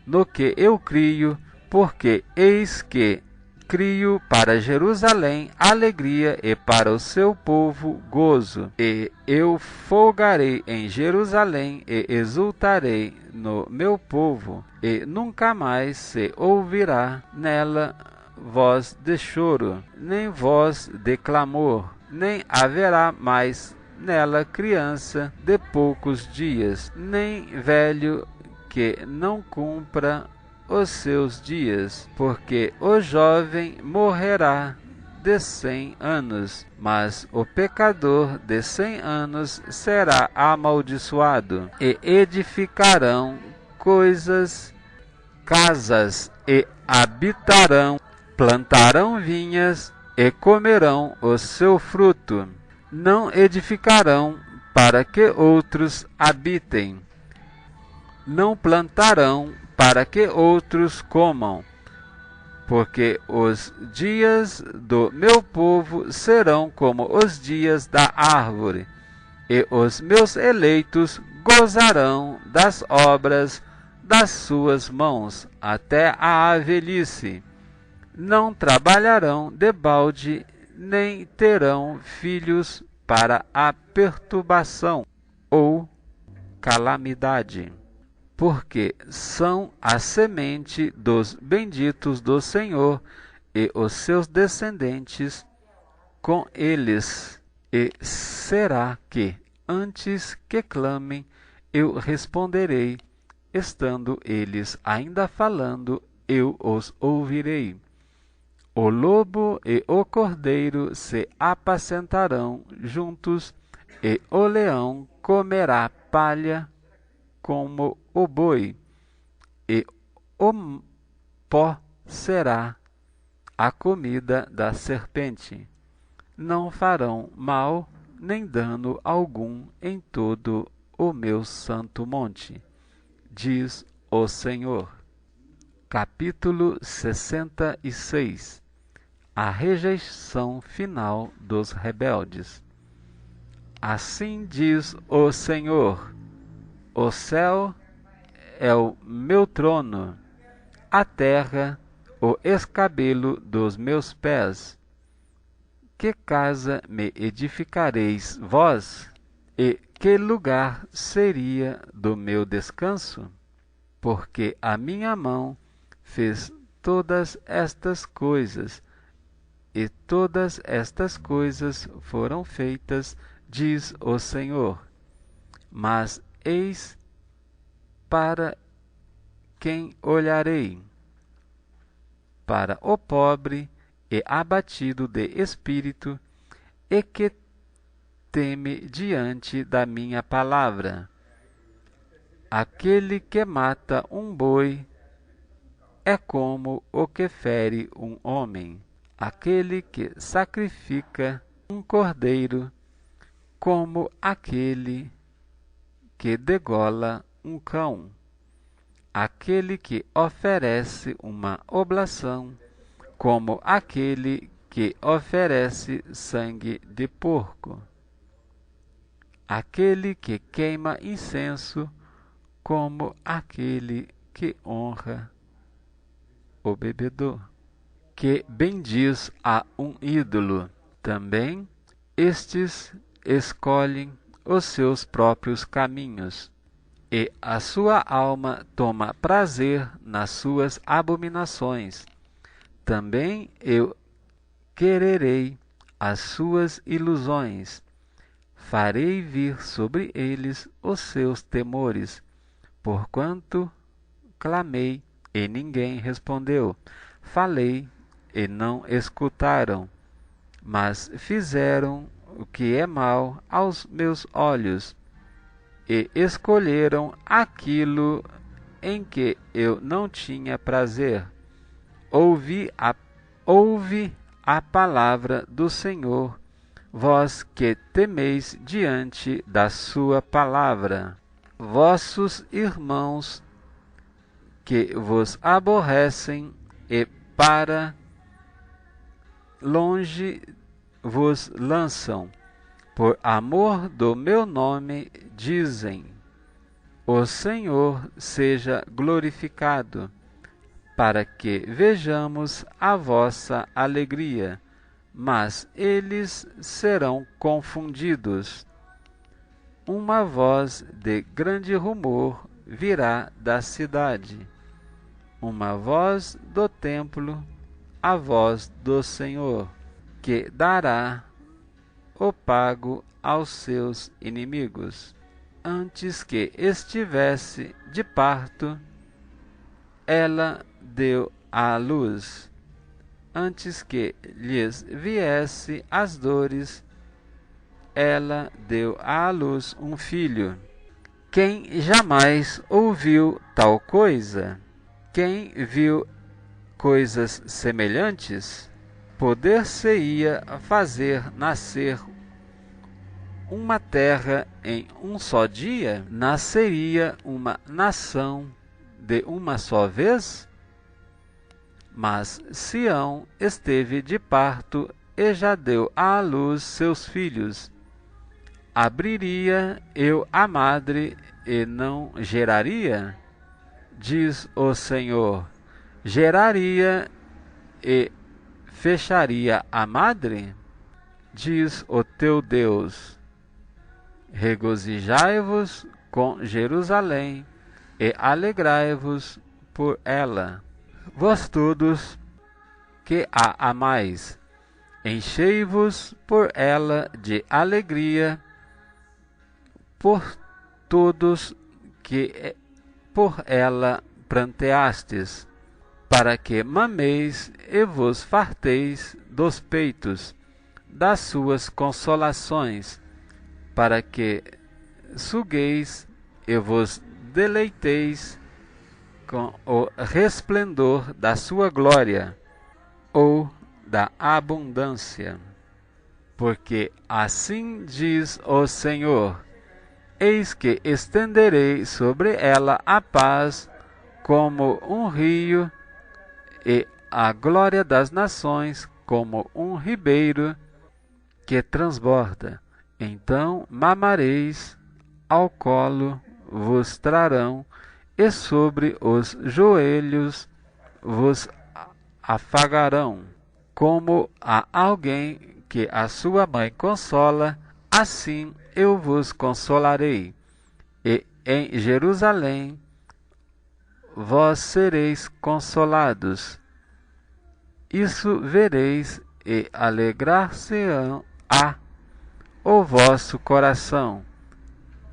no que eu crio, porque eis que crio para Jerusalém alegria, e para o seu povo gozo. E eu folgarei em Jerusalém e exultarei no meu povo, e nunca mais se ouvirá nela voz de choro, nem voz de clamor, nem haverá mais nela criança de poucos dias, nem velho que não cumpra os seus dias, porque o jovem morrerá de 100 anos, mas o pecador de 100 anos será amaldiçoado. E edificarão casas, e habitarão, plantarão vinhas, e comerão o seu fruto. Não edificarão para que outros habitem, não plantarão para que outros comam, porque os dias do meu povo serão como os dias da árvore, e os meus eleitos gozarão das obras das suas mãos até a velhice. Não trabalharão debalde, nem terão filhos para a perturbação ou calamidade. porque são a semente dos benditos do Senhor e os seus descendentes com eles. E será que, antes que clamem, eu responderei, estando eles ainda falando, eu os ouvirei. O lobo e o cordeiro se apacentarão juntos, e o leão comerá palha como o boi, e o pó será a comida da serpente. Não farão mal nem dano algum em todo o meu santo monte, diz o Senhor. Capítulo 66. A rejeição final dos rebeldes. Assim diz o Senhor: o céu é o meu trono, a terra o escabelo dos meus pés. Que casa me edificareis vós? E que lugar seria do meu descanso? Porque a minha mão fez todas estas coisas, e todas estas coisas foram feitas, diz o Senhor. Mas eis para quem olharei? Para o pobre e abatido de espírito, e que teme diante da minha palavra. Aquele que mata um boi é como o que fere um homem. Aquele que sacrifica um cordeiro, como aquele que degola um cão. Aquele que oferece uma oblação, como aquele que oferece sangue de porco. Aquele que queima incenso, como aquele que honra o bebedor. Que bendiz a um ídolo. Também estes escolhem os seus próprios caminhos, e a sua alma toma prazer nas suas abominações. Também eu quererei as suas ilusões, farei vir sobre eles os seus temores, porquanto clamei e ninguém respondeu, falei e não escutaram, mas fizeram o que é mal aos meus olhos, e escolheram aquilo em que eu não tinha prazer. Ouve a palavra do Senhor, vós que temeis diante da sua palavra. Vossos irmãos que vos aborrecem e para longe vos lançam, por amor do meu nome, dizem: o Senhor seja glorificado, para que vejamos a vossa alegria, mas eles serão confundidos. Uma voz de grande rumor virá da cidade, uma voz do templo, a voz do Senhor, que dará o pago aos seus inimigos. Antes que estivesse de parto, ela deu à luz. Antes que lhes viesse as dores, ela deu à luz um filho. Quem jamais ouviu tal coisa? Quem viu coisas semelhantes? Poder-se-ia fazer nascer uma terra em um só dia? Nasceria uma nação de uma só vez? Mas Sião esteve de parto e já deu à luz seus filhos. Abriria eu a madre e não geraria? Diz o Senhor. Geraria e fecharia a madre? Diz o teu Deus. Regozijai-vos com Jerusalém, e alegrai-vos por ela. Vós todos que a amais, enchei-vos por ela de alegria, por todos que por ela pranteastes, para que mameis e vos farteis dos peitos das suas consolações, para que sugueis e vos deleiteis com o resplendor da sua glória, ou da abundância. Porque assim diz o Senhor: eis que estenderei sobre ela a paz como um rio, e a glória das nações como um ribeiro que transborda. Então mamareis, ao colo vos trarão, e sobre os joelhos vos afagarão. Como a alguém que a sua mãe consola, assim eu vos consolarei. E em Jerusalém vós sereis consolados. Isso vereis, e alegrar-se-á o vosso coração,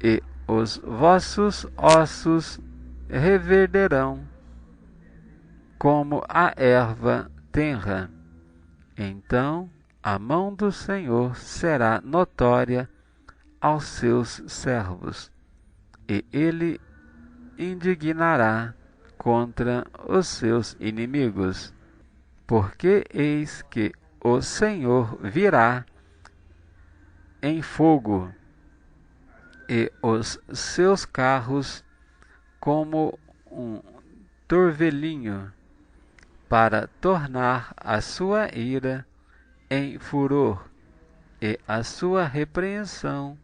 e os vossos ossos reverderão como a erva tenra. Então a mão do Senhor será notória aos seus servos, e ele indignará contra os seus inimigos. Porque eis que o Senhor virá em fogo, e os seus carros como um torvelinho, para tornar a sua ira em furor, e a sua repreensão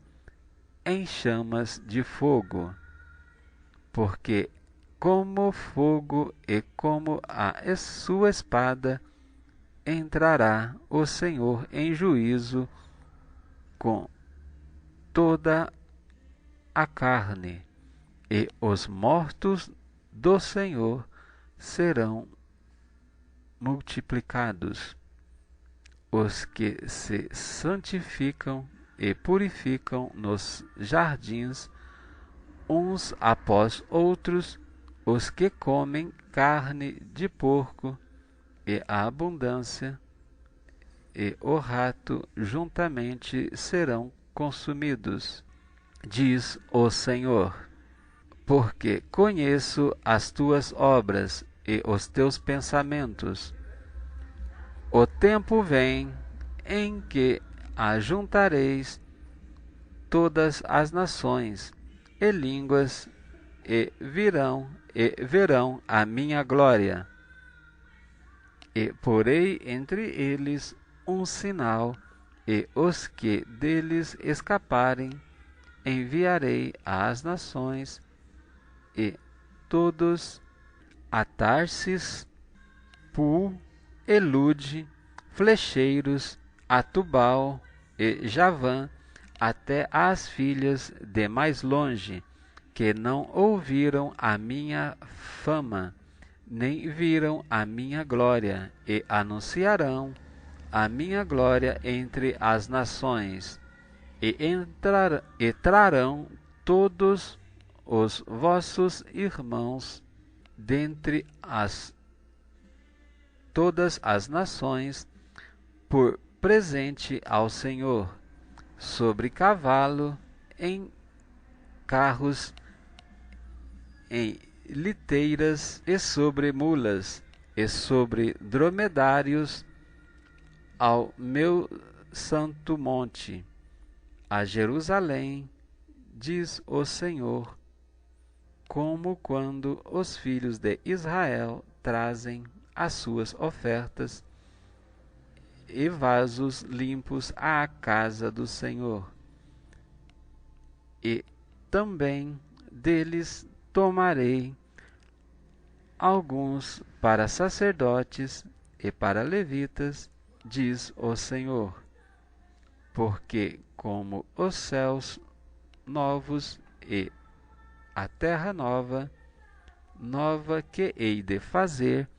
em chamas de fogo. Porque como fogo e como a sua espada entrará o Senhor em juízo com toda a carne, e os mortos do Senhor serão multiplicados. Os que se santificam e purificam nos jardins, uns após outros, os que comem carne de porco, e a abundância, e o rato juntamente serão consumidos, diz o Senhor. Porque conheço as tuas obras e os teus pensamentos. O tempo vem em que ajuntareis todas as nações e línguas, e verão a minha glória. E porei entre eles um sinal, e os que deles escaparem enviarei às nações, e todos a Tarsis, Pul, Elude, flecheiros, a Tubal e Javã, até às filhas de mais longe, que não ouviram a minha fama, nem viram a minha glória, e anunciarão a minha glória entre as nações, e trarão todos os vossos irmãos dentre todas as nações por presente ao Senhor, sobre cavalo, em carros, em liteiras, e sobre mulas, e sobre dromedários, ao meu santo monte, a Jerusalém, diz o Senhor, como quando os filhos de Israel trazem as suas ofertas e vasos limpos à casa do Senhor. E também deles tomarei alguns para sacerdotes e para levitas, diz o Senhor. Porque como os céus novos e a terra nova nova que hei de fazer,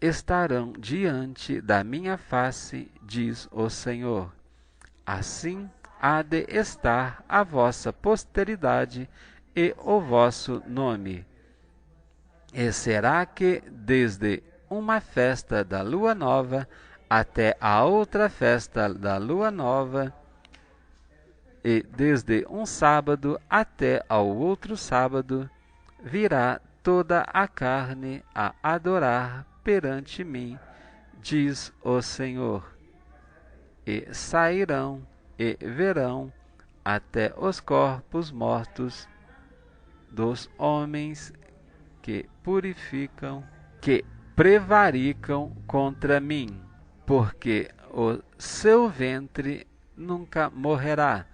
estarão diante da minha face, diz o Senhor. Assim há de estar a vossa posteridade e o vosso nome. E será que desde uma festa da lua nova até a outra festa da lua nova, e desde um sábado até ao outro sábado, virá toda a carne a adorar perante mim, diz o Senhor. E sairão e verão até os corpos mortos dos homens que purificam, que prevaricam contra mim, porque o seu ventre nunca morrerá,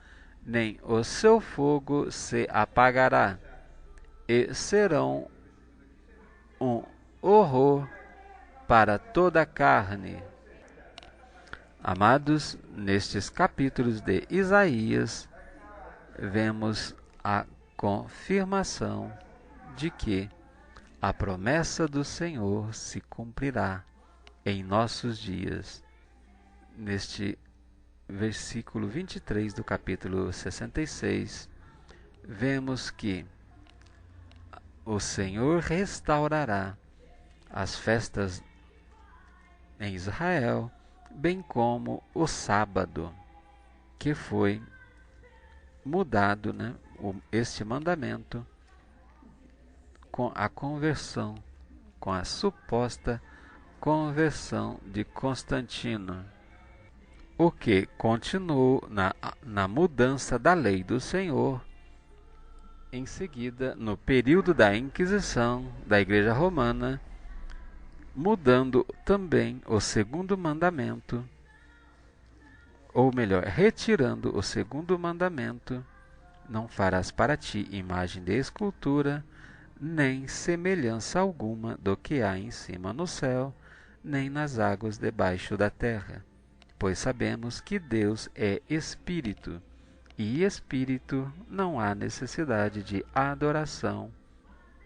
nem o seu fogo se apagará, e serão um horror para toda a carne. Amados, nestes capítulos de Isaías, vemos a confirmação de que a promessa do Senhor se cumprirá em nossos dias. Neste versículo 23 do capítulo 66, vemos que o Senhor restaurará as festas em Israel, bem como o sábado, que foi mudado, este mandamento, com a conversão, com a suposta conversão de Constantino, o que continuou na mudança da lei do Senhor. Em seguida, no período da Inquisição da Igreja Romana, mudando também o segundo mandamento, ou melhor, retirando o segundo mandamento: não farás para ti imagem de escultura, nem semelhança alguma do que há em cima no céu, nem nas águas debaixo da terra. Pois sabemos que Deus é Espírito, e Espírito não há necessidade de adoração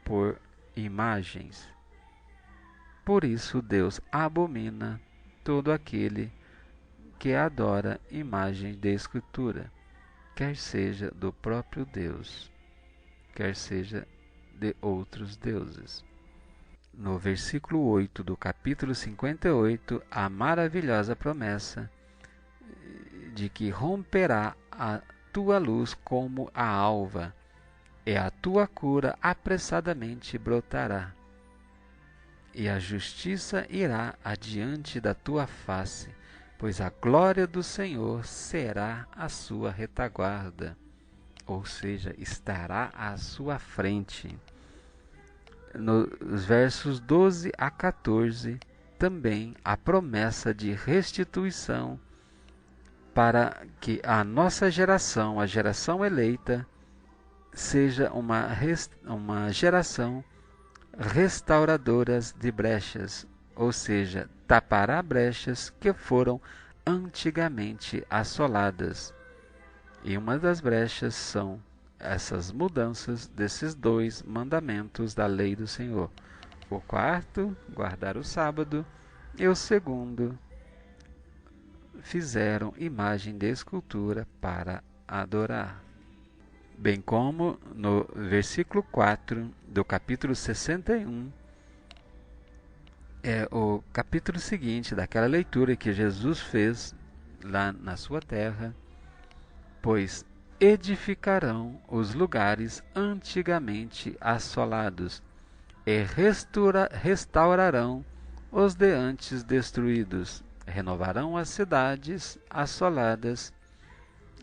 por imagens. Por isso Deus abomina todo aquele que adora imagem de escultura, quer seja do próprio Deus, quer seja de outros deuses. No versículo 8 do capítulo 58, a maravilhosa promessa de que romperá a tua luz como a alva, e a tua cura apressadamente brotará, e a justiça irá adiante da tua face, pois a glória do Senhor será a sua retaguarda, ou seja, estará à sua frente. Nos versos 12 a 14, também a promessa de restituição para que a nossa geração, a geração eleita, seja uma geração restauradora de brechas, ou seja, tapará brechas que foram antigamente assoladas. E uma das brechas são essas mudanças desses dois mandamentos da lei do Senhor. O quarto, guardar o sábado, e o segundo, fizeram imagem de escultura para adorar. Bem como no versículo 4 do capítulo 61, é o capítulo seguinte daquela leitura que Jesus fez lá na sua terra, pois edificarão os lugares antigamente assolados e restaurarão os de antes destruídos, renovarão as cidades assoladas,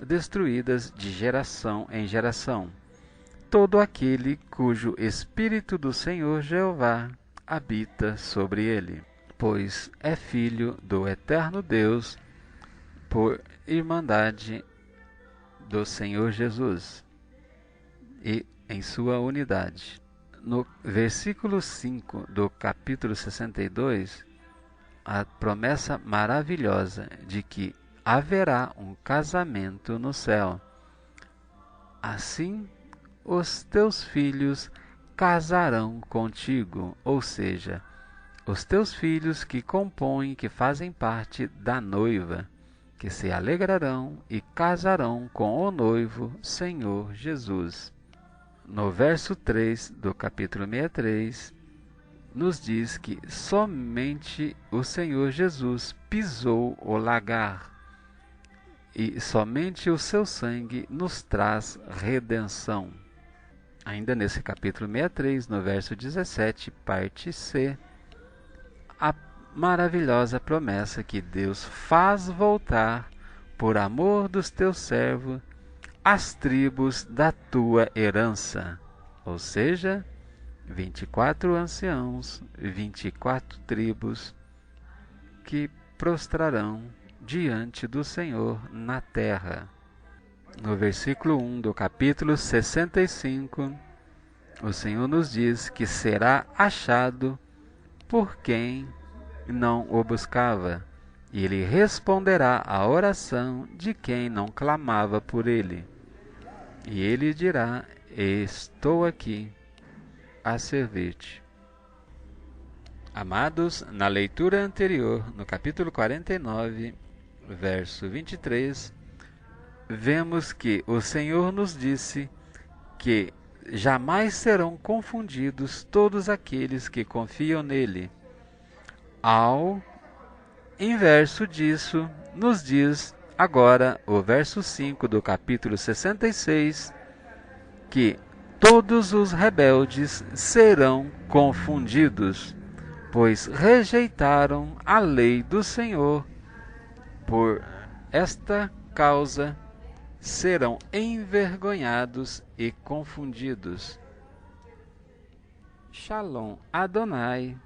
destruídas de geração em geração. Todo aquele cujo Espírito do Senhor Jeová habita sobre ele, pois é filho do eterno Deus, por irmandade do Senhor Jesus, e em sua unidade. No versículo 5 do capítulo 62, a promessa maravilhosa de que haverá um casamento no céu. Assim, os teus filhos casarão contigo, ou seja, os teus filhos que compõem, que fazem parte da noiva, que se alegrarão e casarão com o noivo, Senhor Jesus. No verso 3 do capítulo 63, nos diz que somente o Senhor Jesus pisou o lagar e somente o seu sangue nos traz redenção. Ainda nesse capítulo 63, no verso 17, parte C, a maravilhosa promessa que Deus faz voltar, por amor dos teus servos, as tribos da tua herança, ou seja, 24 anciãos, 24 tribos que prostrarão diante do Senhor na terra. No versículo 1 do capítulo 65, o Senhor nos diz que será achado por quem não o buscava, e ele responderá à oração de quem não clamava por ele. E ele dirá: estou aqui a servir-te. Amados, na leitura anterior, no capítulo 49, verso 23, vemos que o Senhor nos disse que jamais serão confundidos todos aqueles que confiam nele. Ao inverso disso, nos diz agora o verso 5 do capítulo 66, que todos os rebeldes serão confundidos, pois rejeitaram a lei do Senhor. Por esta causa serão envergonhados e confundidos. Shalom Adonai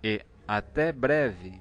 e até breve.